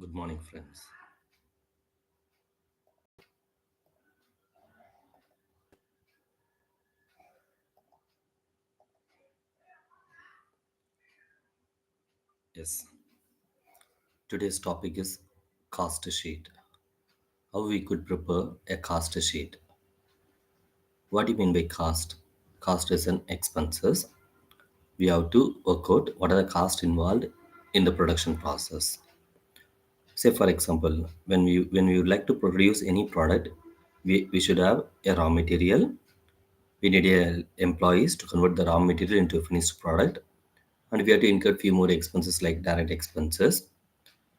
Good morning, friends. Yes, today's topic is cost sheet. How we could prepare a cost sheet. What do you mean by cost? Cost is an expenses. We have to work out what are the costs involved in the production process. Say for example, when we would like to produce any product, we should have a raw material. We need employees to convert the raw material into a finished product, and we have to incur few more expenses like direct expenses.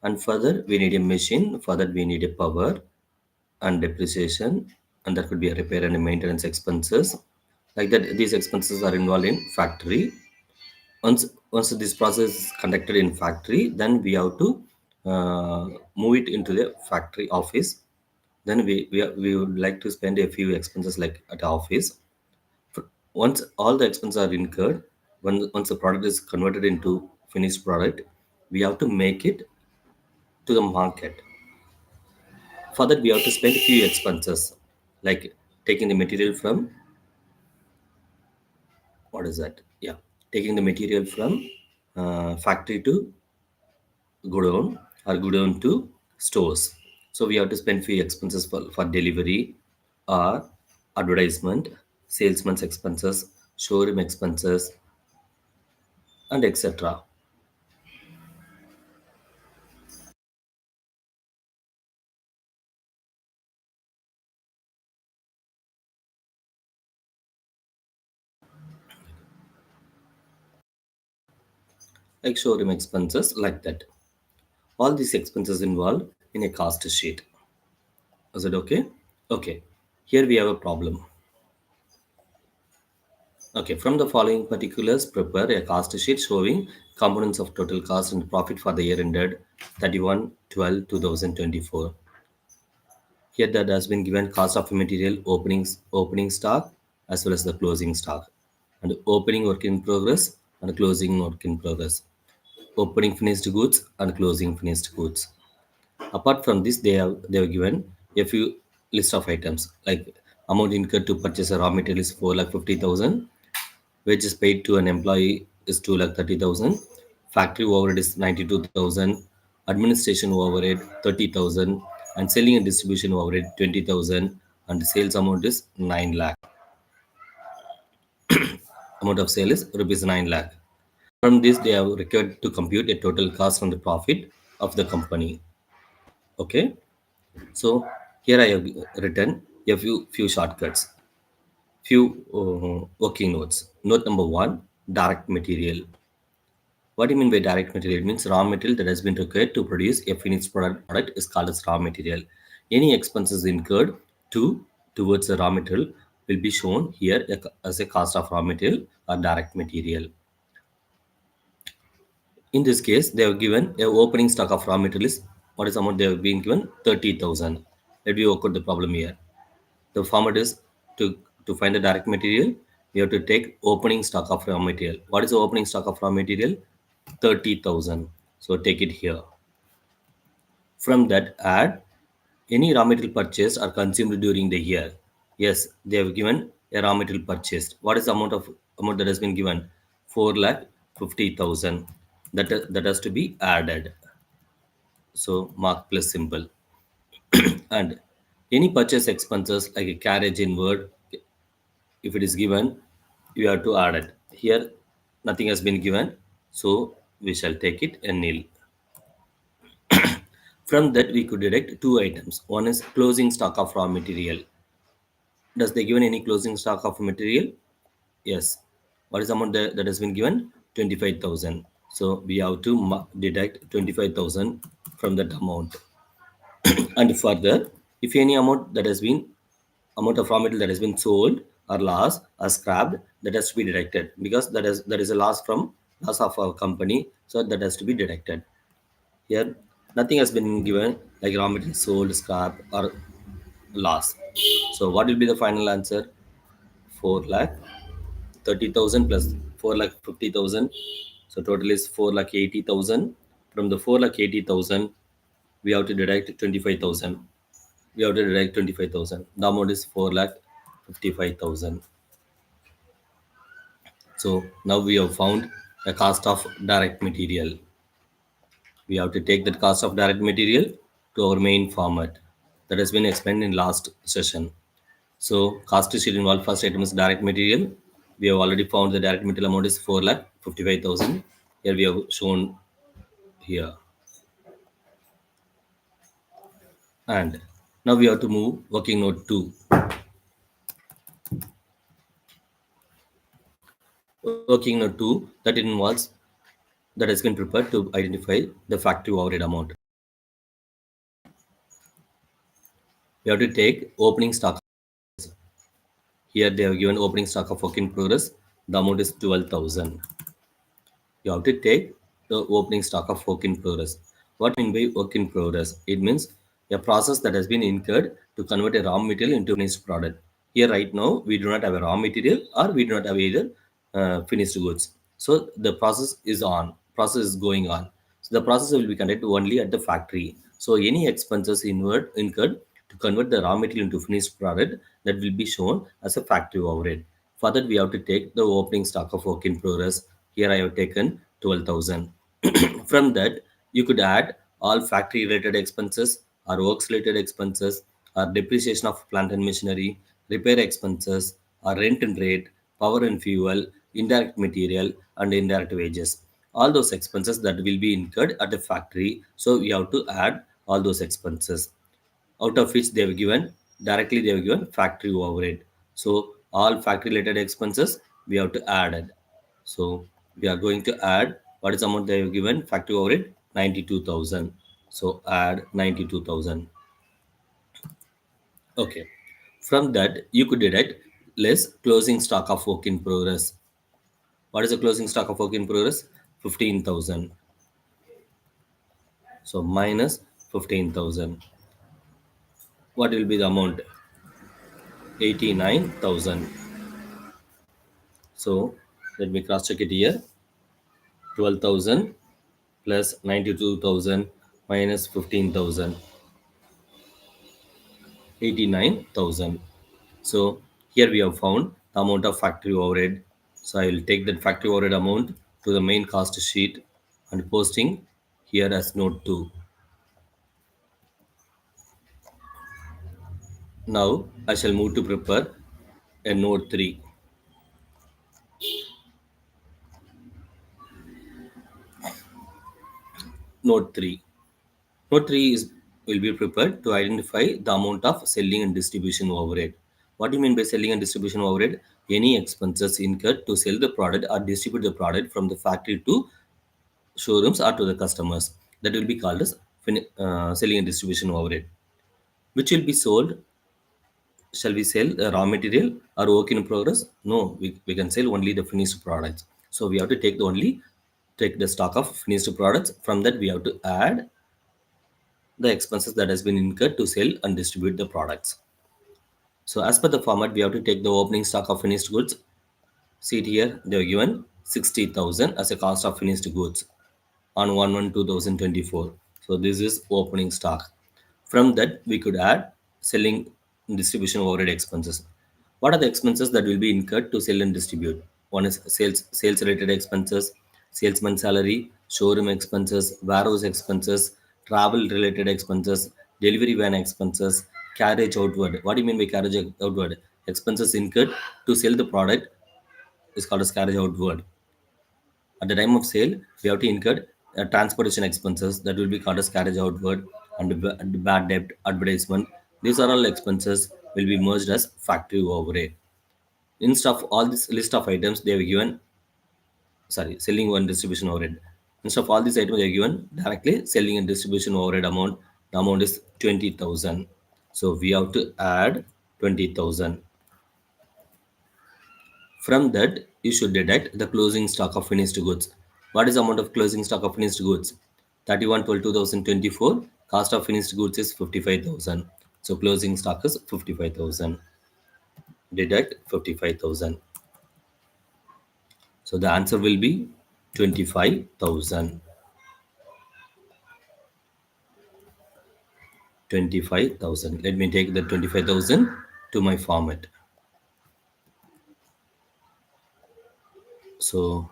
And further, we need a machine. For that, we need a power and depreciation, and that could be a repair and maintenance expenses. Like that, these expenses are involved in factory. Once this process is conducted in factory, then we have to move it into the factory office. Then we would like to spend a few expenses like at office. Once all the expenses are incurred, once the product is converted into finished product, we have to make it to the market. For that, we have to spend few expenses like taking the material from what is that? Yeah, taking the material from factory to godown or godown to stores. So we have to spend few expenses for delivery or advertisement, salesman's expenses, showroom expenses, and etc. Like showroom expenses like that. All these expenses involved in a cost sheet. Is it okay? Okay. Here we have a problem. Okay, from the following particulars, prepare a cost sheet showing components of total cost and profit for the year ended 31/12/2024. Here that has been given cost of material opening stock as well as the closing stock, and opening work in progress and closing work in progress, opening finished goods and closing finished goods. Apart from this, they have given a few list of items like amount incurred to purchase a raw material is 4,50,000. Wages paid to an employee is 2,30,000. Factory overhead is 92,000. Administration overhead 30,000. And selling and distribution overhead 20,000. And sales amount is 9 lakh. Amount of sale is rupees 9 lakh. From this, they have required to compute a total cost from the profit of the company. Okay. So here I have written a few shortcuts, few working notes. Note number one: direct material. What do you mean by direct material? It means raw material that has been required to produce a finished product is called as raw material. Any expenses incurred towards the raw material will be shown here as a cost of raw material or direct material. In this case, they have given a opening stock of raw material is what is the amount they have been given 30,000. Let me work out the problem here. The format is to find the direct material, you have to take opening stock of raw material. What is the opening stock of raw material? 30,000. So take it here. From that, add any raw material purchased or consumed during the year. Yes, they have given a raw material purchased. What is the amount that has been given? 4,50,000. That has to be added. So mark plus symbol. And any purchase expenses like a carriage inward, if it is given, you have to add it. Here, nothing has been given, so we shall take it a nil. From that, we could deduct two items. One is closing stock of raw material. Does they given any closing stock of material? Yes. What is the amount that has been given? 25,000. So we have to deduct 25,000 from that amount. And further, if any amount of raw material that has been sold or lost or scrapped, that has to be deducted because that is a loss of our company, so that has to be deducted. Here, nothing has been given like raw material sold, scrap, or loss. So what will be the final answer? 4,30,000 plus 4,50,000. So total is 4,80,000. From the 4,80,000, We have to deduct 25,000. We have to deduct 25,000. The amount is 4 lakh 55,000. So now we have found the cost of direct material. We have to take that cost of direct material to our main format that has been explained in last session. So cost sheet involved first item is direct material. We have already found the direct material amount is 4 lakh 55,000. Here we have shown here. And now we have to move working note 2. Working note 2 that involves that has been prepared to identify the factory overhead amount. We have to take opening stock. Here they have given opening stock of work in progress. The amount is 12,000. You have to take the opening stock of work in progress. What I mean by work in progress? It means a process that has been incurred to convert a raw material into finished product. Here right now we do not have a raw material or we do not have either finished goods. So the process is on. Process is going on. So the process will be conducted only at the factory. So any expenses incurred to convert the raw material into finished product that will be shown as a factory overhead. For that, we have to take the opening stock of work in progress. Here I have taken 12,000. From that, you could add all factory related expenses or works related expenses or depreciation of plant and machinery, repair expenses or rent and rate, power and fuel, indirect material and indirect wages. All those expenses that will be incurred at the factory. So we have to add all those expenses out of which they have given directly they have given factory overhead. So all factory related expenses we have to add it. So we are going to add what is the amount they have given factory overhead 92,000. So add 92,000. Okay. From that you could deduct less closing stock of work in progress. What is the closing stock of work in progress? 15,000. So minus 15,000. What will be the amount? 89,000. So let me cross check it here. 12,000 plus 92,000 minus 15,000, 89,000. So here we have found the amount of factory overhead. So I will take that factory overhead amount to the main cost sheet and posting here as note 2. Now I shall move to prepare a note 3. Note 3. Note 3 is will be prepared to identify the amount of selling and distribution overhead. What do you mean by selling and distribution overhead? Any expenses incurred to sell the product or distribute the product from the factory to showrooms or to the customers. That will be called as selling and distribution overhead. Which will be sold? Shall we sell raw material or work in progress? No, we can sell only the finished products. So we have to take the stock of finished products. From that we have to add the expenses that has been incurred to sell and distribute the products. So as per the format, we have to take the opening stock of finished goods. See it here, they are given 60,000 as a cost of finished goods on 1/1/2024. So this is opening stock. From that, we could add selling and distribution overhead expenses. What are the expenses that will be incurred to sell and distribute? One is sales related expenses, salesman salary, showroom expenses, warehouse expenses, travel related expenses, delivery van expenses, carriage outward. What do you mean by carriage outward? Expenses incurred to sell the product is called as carriage outward. At the time of sale, we have to incur transportation expenses that will be called as carriage outward and bad debt advertisement. These are all expenses will be merged as factory overhead. Instead of all this list of items, they have given selling one distribution overhead. Instead of all these items, they are given directly selling and distribution overhead amount. The amount is 20,000. So we have to add 20,000. From that, you should deduct the closing stock of finished goods. What is the amount of closing stock of finished goods? 31/12/2024. Cost of finished goods is 55,000. So closing stock is 55,000. Deduct 55,000. So the answer will be 25,000. 25,000. Let me take the 25,000 to my format. So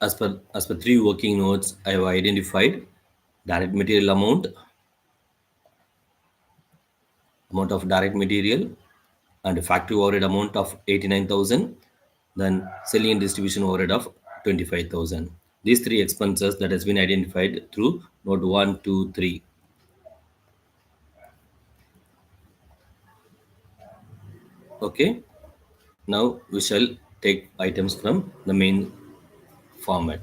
as per three working notes, I have identified direct material amount of direct material, and factory overhead amount of 89,000, then selling and distribution overhead of 25,000. These three expenses that has been identified through note 1, 2, 3. Okay, now we shall take items from the main format.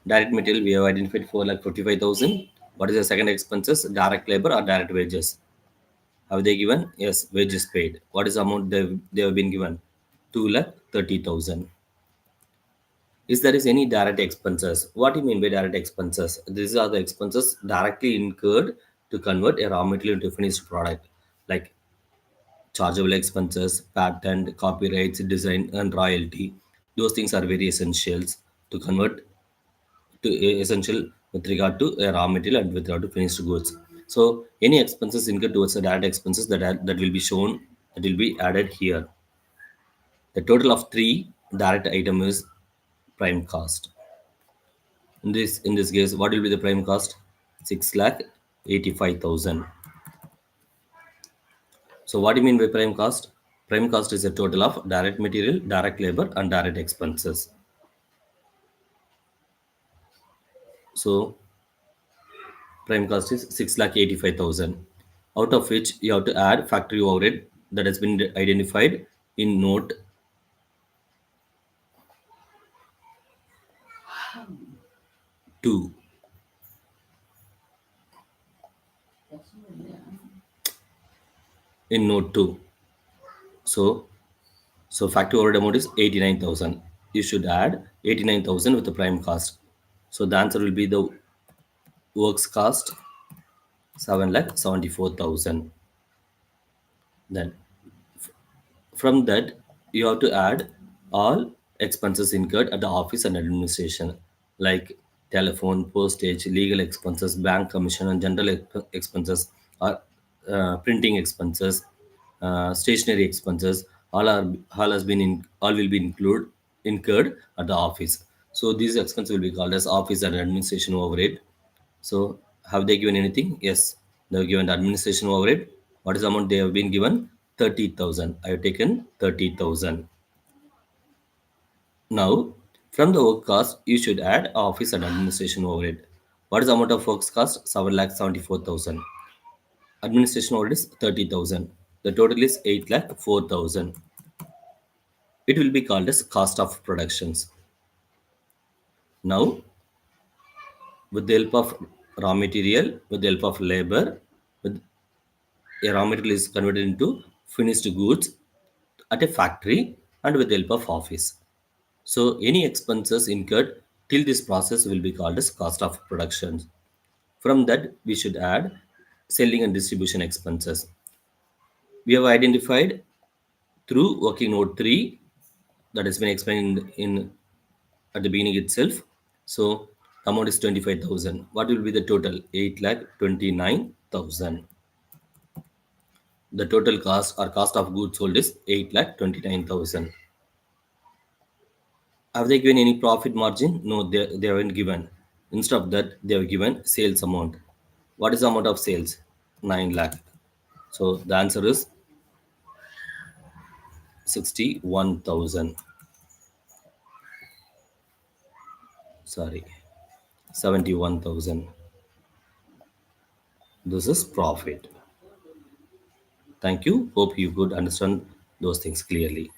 Direct material we have identified 4,55,000. What is the second expenses? Direct labor or direct wages? Have they given? Yes, wages paid. What is the amount they have been given? 2,30,000. Is there is any direct expenses? What do you mean by direct expenses? These are the expenses directly incurred to convert a raw material into finished product, like chargeable expenses, patent, copyrights, design, and royalty. Those things are very essentials to convert to essential with regard to raw material and with regard to finished goods. So any expenses incurred towards the direct expenses that will be shown, that will be added here. The total of three direct item is prime cost. In this case, what will be the prime cost? 6,85,000. So what do you mean by prime cost? Prime cost is a total of direct material, direct labor, and direct expenses. So prime cost is 6,85,000, out of which you have to add factory overhead that has been identified in note 2. In note 2. So factory overhead amount is 89,000. You should add 89,000 with the prime cost. So the answer will be the works cost 7,74,000. Then from that, you have to add all expenses incurred at the office and administration, like telephone, postage, legal expenses, bank commission, and general expenses, or printing expenses, stationery expenses. All will be incurred at the office. So these expenses will be called as office and administration overhead. So have they given anything? Yes, they have given the administration overhead. What is the amount they have been given? 30,000. I have taken 30,000. Now, from the work cost, you should add office and administration overhead. What is the amount of works cost? 7,74,000. Administration overhead is 30,000. The total is 8,04,000. It will be called as cost of productions. Now, with the help of raw material, with the help of labor, with a raw material is converted into finished goods at a factory and with the help of office. So any expenses incurred till this process will be called as cost of production. From that, we should add selling and distribution expenses. We have identified through working note 3 that has been explained in at the beginning itself. So amount is 25,000. What will be the total? 8,29,000. The total cost or cost of goods sold is 8,29,000. Have they given any profit margin? No, they haven't given. Instead of that, they have given sales amount. What is the amount of sales? 9 lakh. So the answer is 61,000. Sorry, 71,000. This is profit. Thank you. Hope you could understand those things clearly.